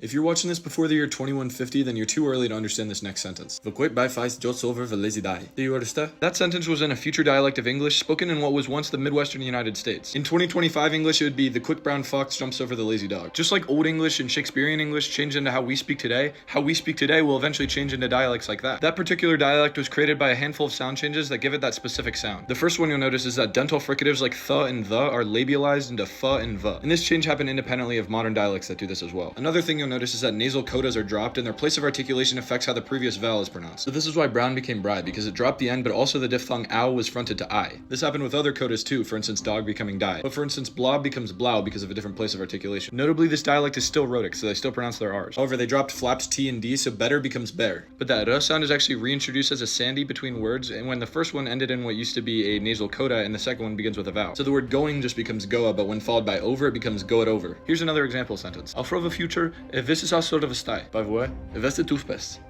If you're watching this before the year 2150, then you're too early to understand this next sentence. Do you understand? That sentence was in a future dialect of English spoken in what was once the Midwestern United States. In 2025 English, it would be the quick brown fox jumps over the lazy dog. Just like Old English and Shakespearean English changed into how we speak today will eventually change into dialects like that. That particular dialect was created by a handful of sound changes that give it that specific sound. The first one you'll notice is that dental fricatives like th and the are labialized into f and v. And this change happened independently of modern dialects that do this as well. Another thing you'll notice is that nasal codas are dropped and their place of articulation affects how the previous vowel is pronounced. So this is why brown became bride, because it dropped the end, but also the diphthong ow was fronted to I. This happened with other codas too, for instance dog becoming die. But for instance blob becomes blow because of a different place of articulation. Notably, this dialect is still rhotic, so they still pronounce their R's. However, they dropped flaps T and D, so better becomes bear. But that R sound is actually reintroduced as a sandy between words, and when the first one ended in what used to be a nasal coda, and the second one begins with a vowel. So the word going just becomes goa, but when followed by over, it becomes go it over. Here's another example sentence. I'll throw the future, if this is our sort of a style. By the way, if that's the toothpaste.